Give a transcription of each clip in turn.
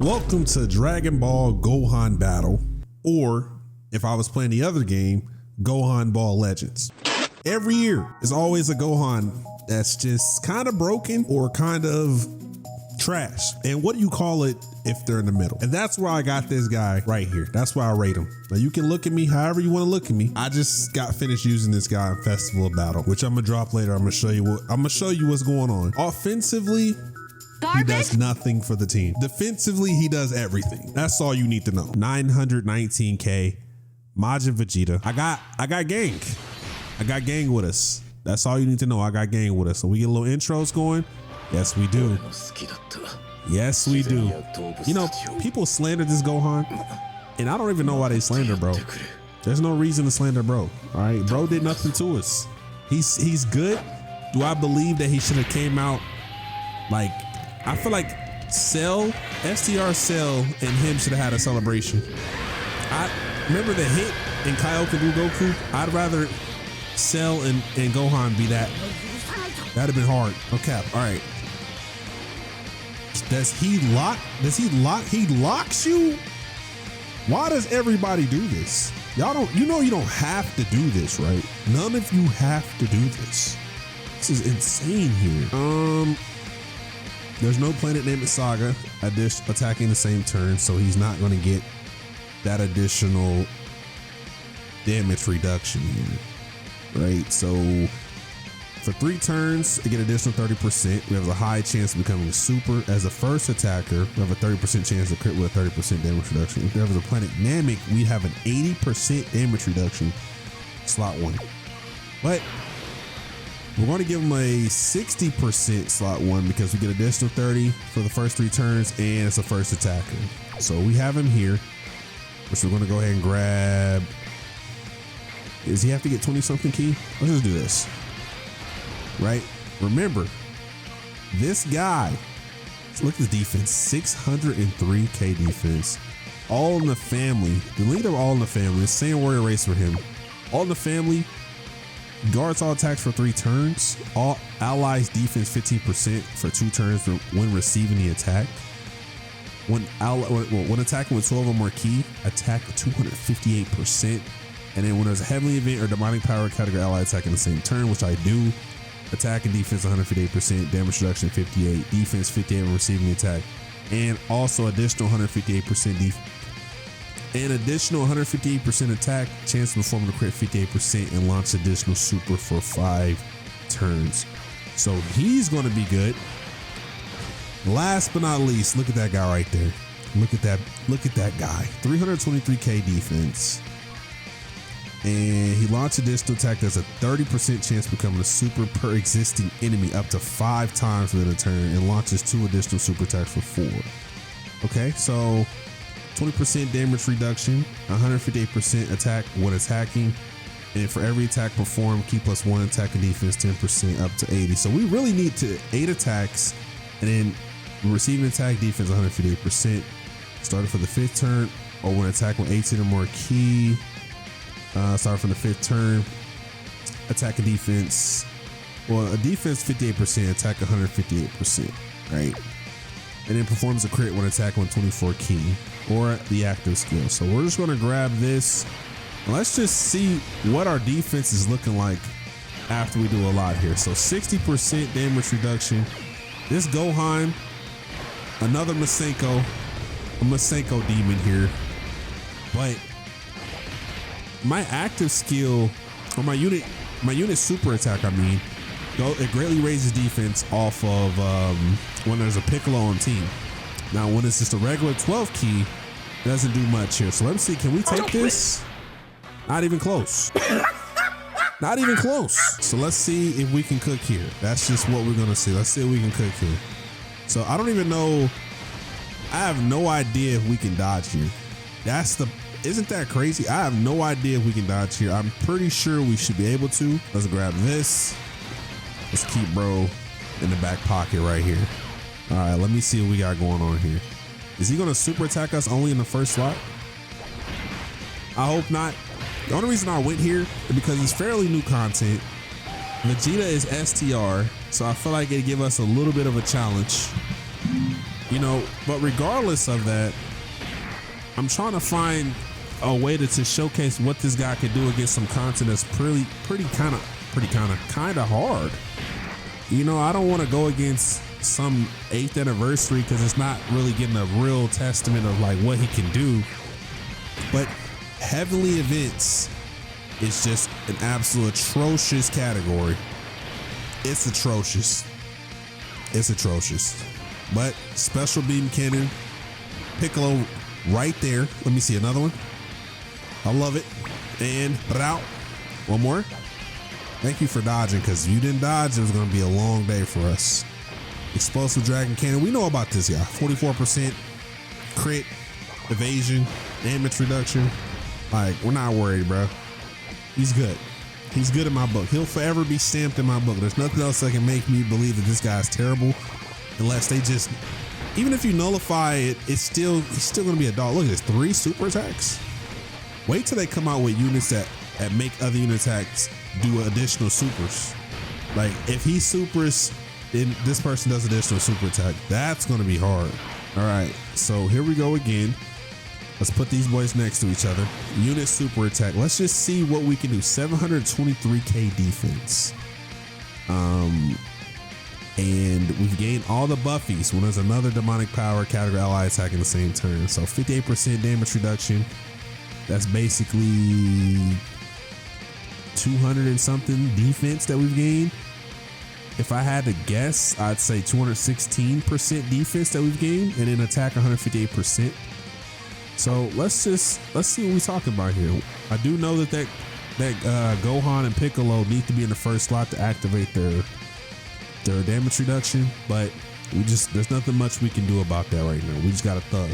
Welcome to Dragon Ball Gohan Battle, or if I was playing the other game, Gohan Ball Legends. Every year is always a Gohan that's just kind of broken or kind of trash. And what do you call it if they're in the middle? And that's why I got this guy right here. That's why I rate him. Now you can look at me however you want to look at me. I just got finished using this guy in Festival of Battle, which I'm gonna drop later. I'm gonna show you what's going on. Offensively, he does nothing for the team. Defensively, he does everything. That's all you need to know. 919K, Majin Vegeta. I got gang. I got gang with us. That's all you need to know. I got gang with us. So we get a little intros going. Yes, we do. Yes, we do. You know, people slander this Gohan, and I don't even know why they slander bro. There's no reason to slander bro. All right, bro did nothing to us. He's good. Do I believe that he should have came out like? I feel like STR Cell and him should have had a celebration. I remember the hit in Kaioken Goku. I'd rather Cell and Gohan be that. That'd have been hard. Okay, all right. Does he lock? He locks you? Why does everybody do this? Y'all don't, you don't have to do this, right? None of you have to do this. This is insane here. There's no planet named Saga attacking the same turn, so he's not going to get that additional damage reduction here, right? So for 3 turns, you get additional 30%. We have a high chance of becoming a super. As a first attacker, we have a 30% chance to crit with a 30% damage reduction. If there was a planet Namek, we'd have an 80% damage reduction, slot 1. But we're going to give him a 60% slot 1 because we get additional 30 for the first 3 turns and it's a first attacker. So we have him here, which we're going to go ahead and grab. Does he have to get 20 something key? Let's just do this. Right? Remember, this guy, look at his defense, 603K defense. All in the family. The leader of All in the Family, the same warrior race for him. All in the Family. Guards all attacks for 3 turns. All allies defense 15% for 2 turns when receiving the attack. When attacking with 12 or more ki, attack 258%. And then when there's a heavenly event or demonic power category ally attacking the same turn, which I do, attack and defense 158%, damage reduction 58, defense 58 when receiving the attack, and also additional 158% an additional 158% attack, chance of performing a crit 58%, and launch additional super for 5 turns. So he's going to be good. Last but not least, look at that guy right there. Look at that guy. 323K defense. And he launched additional attack that's a 30% chance of becoming a super per existing enemy up to 5 times within a turn, and launches 2 additional super attacks for 4. Okay, so 20% damage reduction, 158% attack when attacking, and for every attack performed, key +1 attack and defense 10% up to 80. So we really need to 8 attacks, and then receiving attack defense 158%. Starting for the 5th turn, or when attacking with 18 or more key. Starting from the 5th turn, attack and defense. Well, a defense 58%, attack 158%, right? And then performs a crit when attacking with 24 key or the active skill. So we're just going to grab this. Let's just see what our defense is looking like after we do a lot here. So 60% damage reduction. This Gohan, another Masenko, a Masenko demon here. But my active skill, or my unit super attack, it greatly raises defense off of when there's a Piccolo on team. Now, when it's just a regular 12 key, it doesn't do much here. So let's see, can we take this? Not even close. Not even close. So let's see if we can cook here. That's just what we're gonna see. Let's see if we can cook here. So I don't even know. I have no idea if we can dodge here. Isn't that crazy? I have no idea if we can dodge here. I'm pretty sure we should be able to. Let's grab this. Let's keep bro in the back pocket right here. All right, let me see what we got going on here. Is he gonna super attack us only in the first slot? I hope not. The only reason I went here is because it's fairly new content. Vegeta is STR, so I feel like it'd give us a little bit of a challenge. You know, but regardless of that, I'm trying to find a way to showcase what this guy can do against some content that's kind of hard. You know, I don't want to go against some 8th anniversary because it's not really getting a real testament of like what he can do. But heavenly events is just an absolute atrocious category. It's atrocious. It's atrocious. But special beam cannon, Piccolo right there. Let me see another one. I love it. And out. One more. Thank you for dodging, because if you didn't dodge, it was going to be a long day for us. Explosive Dragon Cannon. We know about this guy. 44% crit, evasion, damage reduction. Like, we're not worried, bro. He's good. He's good in my book. He'll forever be stamped in my book. There's nothing else that can make me believe that this guy's terrible, unless they just, even if you nullify it, he's still going to be a dog. Look at this, 3 super attacks. Wait till they come out with units that make other unit attacks do additional supers. Like, if he supers, then this person does additional super attack. That's going to be hard. All right, so here we go again. Let's put these boys next to each other. Unit super attack. Let's just see what we can do. 723k defense. And we've gained all the buffies when there's another demonic power category ally attack in the same turn. So 58% damage reduction. That's basically 200 and something defense that we've gained. If I had to guess, I'd say 216% defense that we've gained, and then attack 158%. So let's see what we're talking about here. I do know that Gohan and Piccolo need to be in the first slot to activate their damage reduction, but there's nothing much we can do about that right now. We just got a thug.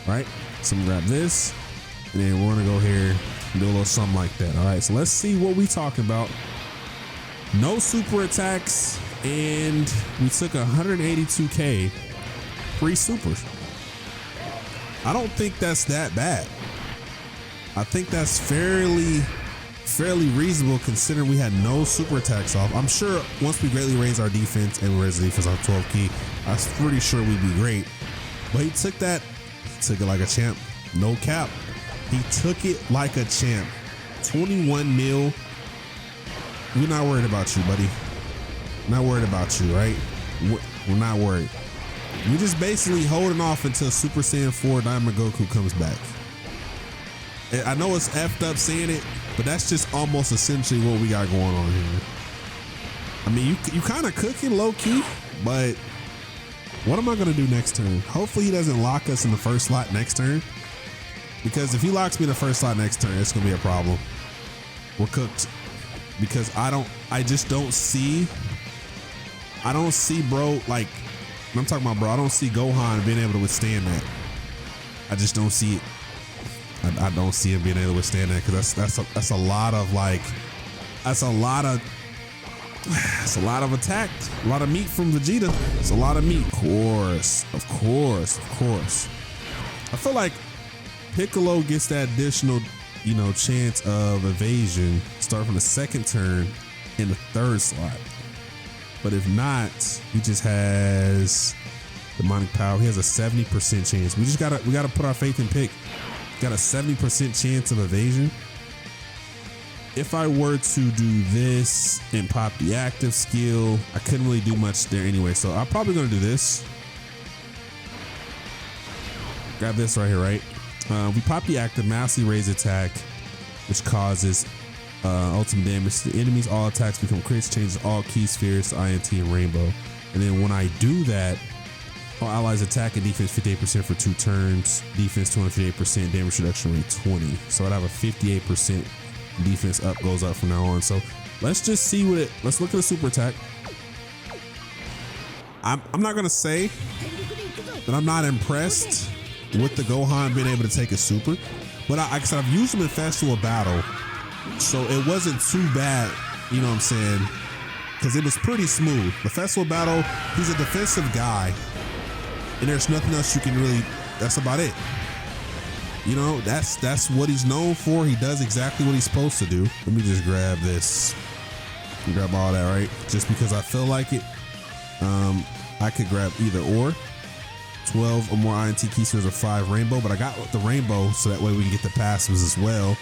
All right, so I'm gonna grab this, and then we're gonna go here and do a little something like that. All right, so let's see what we talking about. No super attacks, and we took 182k free supers. I don't think that's that bad. I think that's fairly reasonable considering we had no super attacks off. I'm sure once we greatly raise our defense and raise the defense on 12 key, I'm pretty sure we'd be great. But he took it like a champ. No cap. He took it like a champ. 21 mil. We're not worried about you, buddy. Not worried about you, right? We're not worried. We're just basically holding off until Super Saiyan 4 Diamond Goku comes back. I know it's effed up saying it, but that's just almost essentially what we got going on here. I mean, you kind of cooking low key, but what am I going to do next turn? Hopefully he doesn't lock us in the first slot next turn, because if he locks me in the first slot next turn, it's going to be a problem. We're cooked, because I don't see, bro, like, I'm talking about, bro, I don't see Gohan being able to withstand that. I just don't see it. I don't see him being able to withstand that, because that's a lot of attack, a lot of meat from Vegeta. It's a lot of meat. Of course. I feel like Piccolo gets that additional, chance of evasion start from the second turn in the third slot. But if not, he just has demonic power. He has a 70% chance. We gotta put our faith in Pick. Got a 70% chance of evasion. If I were to do this and pop the active skill, I couldn't really do much there anyway. So I'm probably gonna do this. Grab this right here, right? We pop the active massively raise attack, which causes ultimate damage to the enemies. All attacks become crits, changes all key spheres to INT and rainbow. And then when I do that, all allies attack and defense 58% for 2 turns, defense 258%, damage reduction rate 20. So I'd have a 58% defense up, goes up from now on. So let's just see let's look at the super attack. I'm not gonna say that I'm not impressed with the Gohan being able to take a super, but like I said, I've used him in Festival Battle, so it wasn't too bad, you know what I'm saying? Because it was pretty smooth. The Festival Battle, he's a defensive guy, and there's nothing else you can really, that's about it. That's what he's known for. He does exactly what he's supposed to do. Let me just grab this. Grab all that, right? Just because I feel like it. I could grab either or. 12 or more INT keysters or 5 rainbow, but I got the rainbow so that way we can get the passives as well.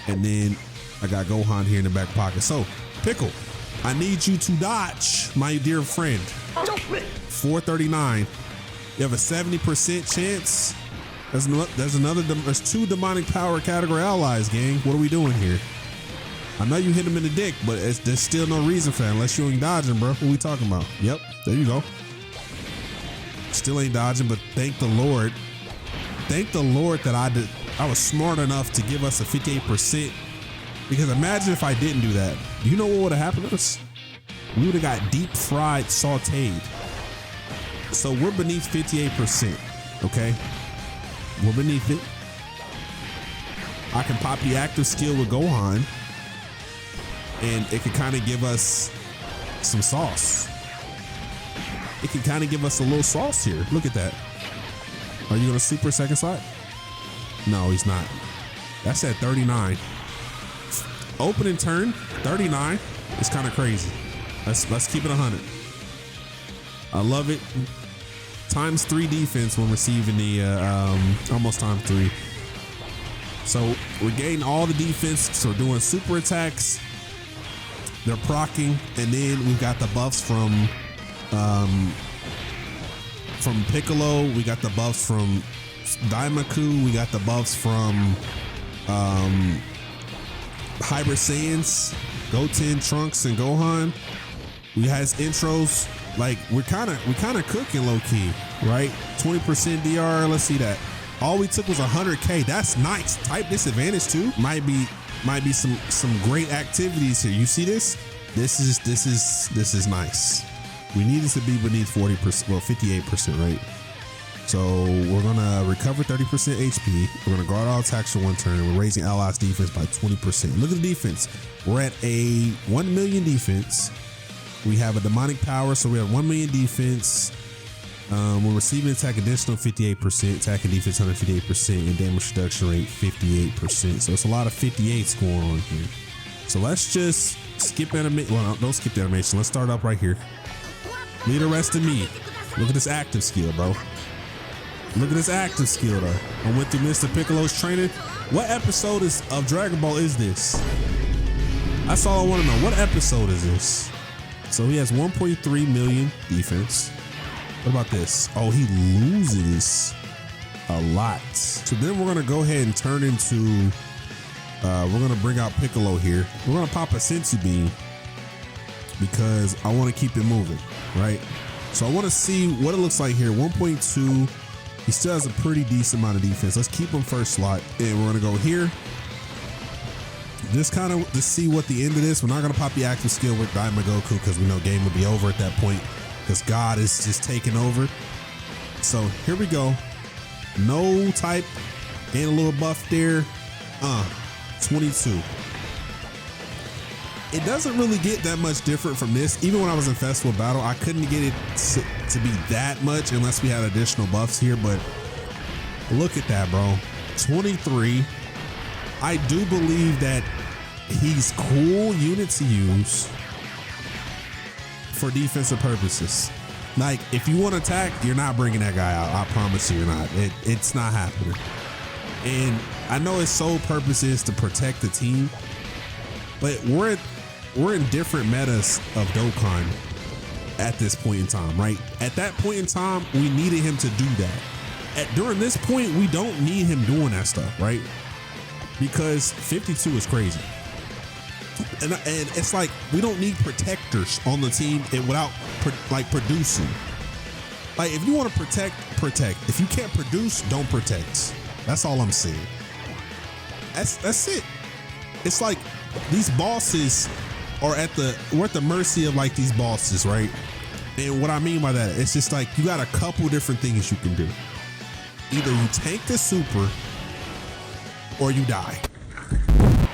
And then I got Gohan here in the back pocket. So Pickle, I need you to dodge, my dear friend. 439. You have a 70% chance. There's 2 demonic power category allies, gang. What are we doing here? I know you hit him in the dick, but there's still no reason for that unless you ain't dodging, bro. What are we talking about? Yep, there you go. Still ain't dodging, but thank the Lord. Thank the Lord that I was smart enough to give us a 58%. Because imagine if I didn't do that. Do you know what would have happened to us? We would have got deep fried, sauteed. So we're beneath 58%, okay? We're beneath it. I can pop the active skill with Gohan, and it can kind of give us some sauce. It can kind of give us a little sauce here. Look at that. Are you gonna super second slot? No, he's not. That's at 39. Opening turn, 39. It's kind of crazy. Let's keep it 100. I love it. Times 3 defense when receiving the almost times 3. So we're getting all the defense. So we're doing super attacks. They're proccing, and then we've got the buffs from Piccolo. We got the buffs from Daimaku. We got the buffs from Hybrid Saiyans, Goten, Trunks, and Gohan. We had intros. Like we kind of cooking low key, right? 20% DR. Let's see that. All we took was 100K. That's nice. Type disadvantage too. Might be some great activities here. You see this? This is nice. We need it to be beneath 40%, well 58%, right? So we're gonna recover 30% HP. We're gonna guard all attacks for 1 turn. We're raising allies defense by 20%. Look at the defense. We're at a 1 million defense. We have a demonic power, so we have 1 million defense. We're receiving attack additional 58%, attack and defense 158%, and damage reduction rate 58%. So it's a lot of 58s going on here. So let's just skip animation. Well, don't skip the animation. Let's start up right here. Lead the rest of me. Look at this active skill, bro. Look at this active skill, though. I went through Mr. Piccolo's training. What episode of Dragon Ball is this? That's all I want to know. What episode is this? So he has 1.3 million defense. What about this? Oh, he loses a lot. So then we're going to go ahead and turn into, we're going to bring out Piccolo here. We're going to pop a Senzu Bean because I want to keep it moving, right? So I want to see what it looks like here. 1.2. He still has a pretty decent amount of defense. Let's keep him first slot. And we're going to go here. Just kind of to see what the end of this. We're not going to pop the active skill with Daimagoku because we know game will be over at that point because God is just taking over. So here we go. No type and a little buff there. 22. It doesn't really get that much different from this. Even when I was in Festival Battle, I couldn't get it to be that much unless we had additional buffs here. But look at that, bro. 23. I do believe that he's cool unit to use for defensive purposes. Like, if you want to attack, you're not bringing that guy out. I promise you, you're not. It's not happening. And I know his sole purpose is to protect the team, but we're in different metas of Dokkan at this point in time, right? At that point in time, we needed him to do that. During this point, we don't need him doing that stuff, right? Because 52 is crazy. And it's like, we don't need protectors on the team without producing. Like, if you want to protect. If you can't produce, don't protect. That's all I'm saying. That's it. It's like these bosses we're at the mercy of like these bosses, right? And what I mean by that, it's just like you got a couple different things you can do. Either you tank the super or you die.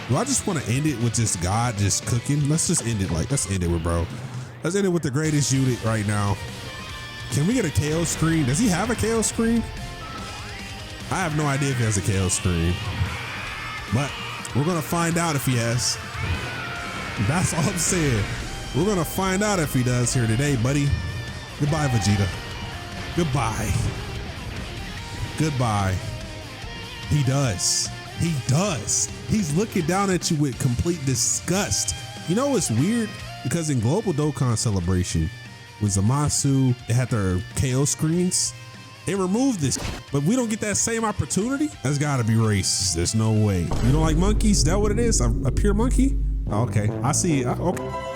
Do I just want to end it with just God just cooking? Let's just end it let's end it with bro. Let's end it with the greatest unit right now. Can we get a KO screen? Does he have a KO screen? I have no idea if he has a KO screen, but we're going to find out if he has. That's all I'm saying. We're going to find out if he does here today, buddy. Goodbye, Vegeta. Goodbye. Goodbye. He does. He does. He's looking down at you with complete disgust. You know what's weird? Because in Global Dokkan Celebration, when Zamasu, they had their KO screens, they removed this, but we don't get that same opportunity? That's gotta be racist. There's no way. You don't like monkeys? Is that what it is? A pure monkey? Okay, I see. Okay.